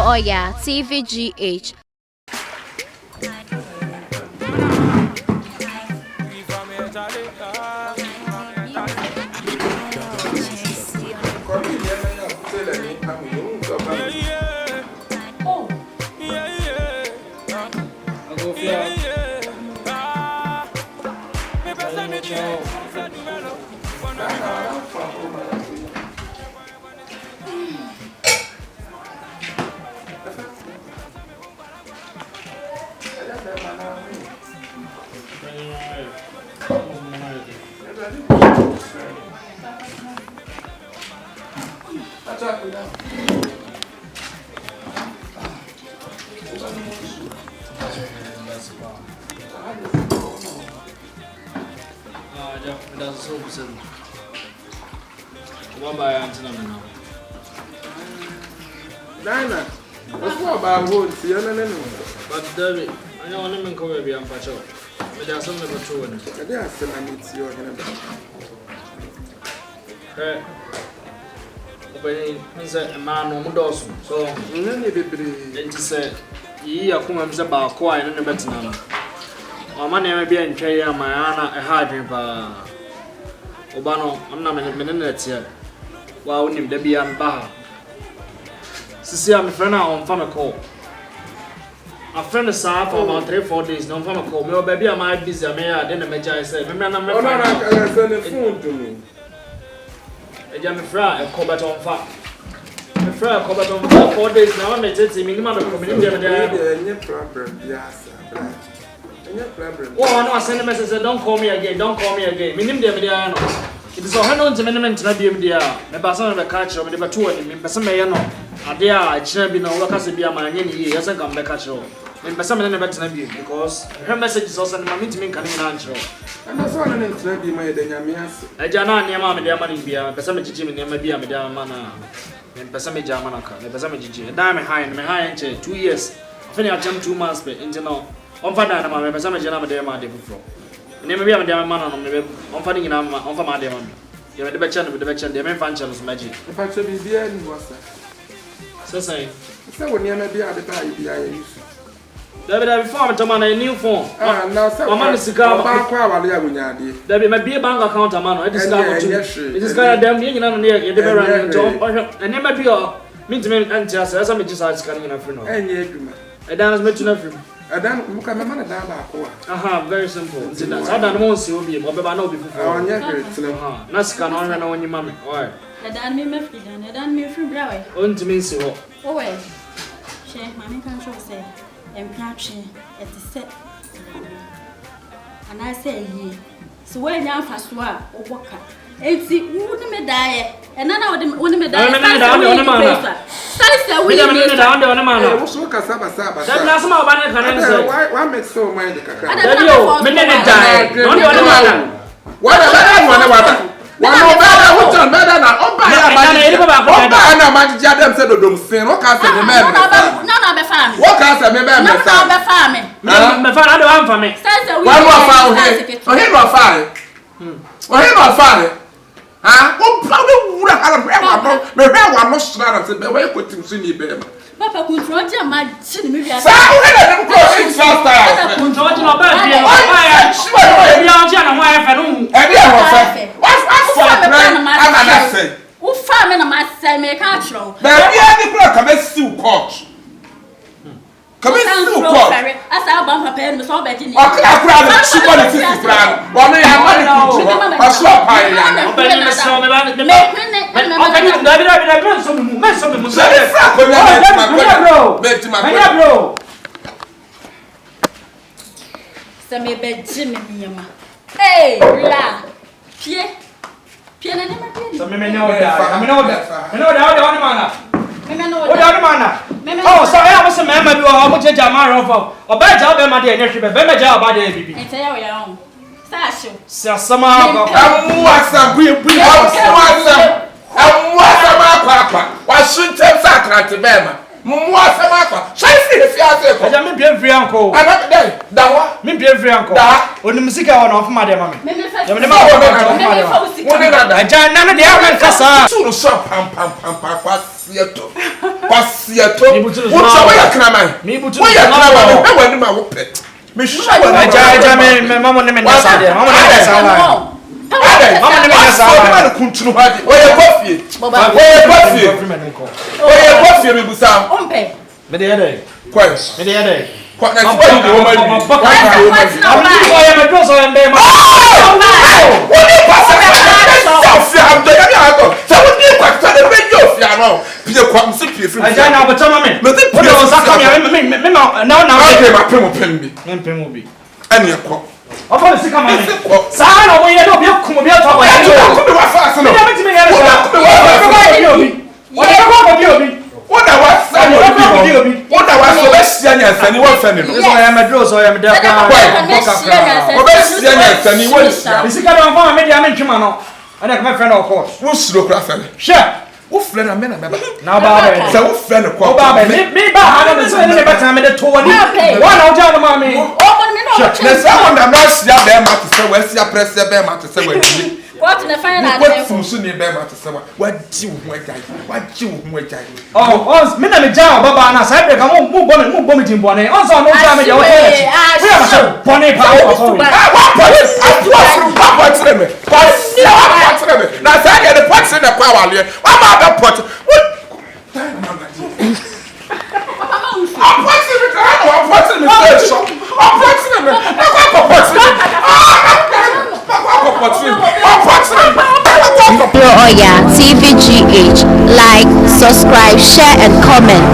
Oya, TVGH. Nana, what's about wood? See, I don't know. But David, I know only men come here beyond Pacho. But there's some never true in it. I didn't say I need to see your hand. But a man no does so. Then to say, ye are come and about quiet and a better number. My money may be in Kaya, my Anna, a hard drink. Obano, I'm not a minute yet. Well, when you be on Baha. See, I'm a friend on Farmer Call. A friend is sad for about 3-4 days. No Farmer Call. Me, baby, I might be busy. I didn't imagine I said, remember, I'm not send a phone to me. A jam fry, a cobalt on fat. A fry, a cobalt on fat 4 days now. I'm a titty, minimum of community. Any problem, yes, oh, I know. I send a message. Don't call me again. Don't call me again. Minimum, dear. It is a hundred minimum to be there. The person of the catcher, but the two of them, but some may know. Adia, I should be no workers to be a man any year. Yes, I come back at you. And some of them better be because her message is also my meeting coming answer. And that's one of them be my Daniamias. I jana near mamma, dear money, be a percentage Jimmy, near maybe a Madame Mana, and percentage Jamanaka, the percentage, and I'm high 2 years. Finish at 2 months, but in general, on Fadana, my percentage, and I'm a dear man before. Never be a damn man on finding on my demon. You're the best with the best, the main functions magic. If I should be there, was so saying, so when you may be at the time, be I use. David, I found a new phone. Now, some man is a car, there be a bank account, a man. I discovered it is got a damn being on the air, and never be all mean to me and just as I'm just asking a friend. And yet, I dance much enough. I don't look at my money down back. Aha, very simple. I don't want to be, but I know before. Oh, yeah, that's can on on your mammy. Why? I done me my freedom, I done me from Broadway. On to me, so. Oh, wait. She, mammy can't show say, and catching at the set. And I say, ye. So when you're fast work or walker, and see, wouldn't me die, and then I wouldn't me die. We don't need down on a man. What's look at Saba? That's not my banner. Why make so mind? Die. What about one better, what's on better now? Oh, I might jab them said, don't say, what can I say? No, no, the family. What can I say? No, the family. The father don't for me. One more found here. Oh, he was fine. Oh, he was fine. Ah, oh, probably would have had a maybe one more strand and the way put him to me, baby. Papa control my chin, maybe I Sammy bed Jimmy Yama. Hey, la Pie Piana never. Some men know that. I know that. I know that. Oh, sorry, I was a man. I was a Jamar of a bad job. I'm a dear, better job by the baby. And tell your own. Sasha. Sama, why shouldn't tell Sacra to Bema? Mwasama, shall if you are there. I'm a free uncle. I'm not there. Dawa, me be free uncle. When the music on off my dear mammy. I join none of the other Cassa. Soon shop, pam, kwasieto wo twa wa kraman wo ya kraman e wani ma wo pe me sure wa ja me mama ne me nasa de mama ne me nasa la mama ne me nasa la mama kuntunu ha de wo ye kofie me busa me de yede kwes me de yede kwa na ti de wo ma bi wo ye me do so en be ma wo ni pasa so am de ya go so wo ni kwa so de be jo fia no pie kwa msi pie free aja na obetama me me ti pie o sa kam ya me na okay ma pem bi me pem bi ani ekọ ofa si kam me sa na wo ye do bi kum bi to ba ya ko be wa fa so no me ti me ya so obi Ona wa sa ni obi ona wa so be sia nya sani wo fa ni no so ya me draw so ya me da ka wo be sia nya sani wo sia isika do fa me dia me ntwema no ana ka me friend of course wo suro kra fa le she wo friend na me na beba na ba ba se wo friend ko ba ba me ba ha na so ne beta me de to woni wa na o ja no ma me na sa wo na ma sia be ma to se wo sia press be ma to se wo di what na find out what funsu ni be ma to se wa ji wo ajai wa ji wo ajai oh me na me ja baba na sa be ka mo bo me timbo ne on so no ja me de wo he we am so bone pa wo so wa police apa tire me pa tire me na sa ya de pot na kwa wale wa ma da pot Oya TVGH. Like, subscribe, share and comment.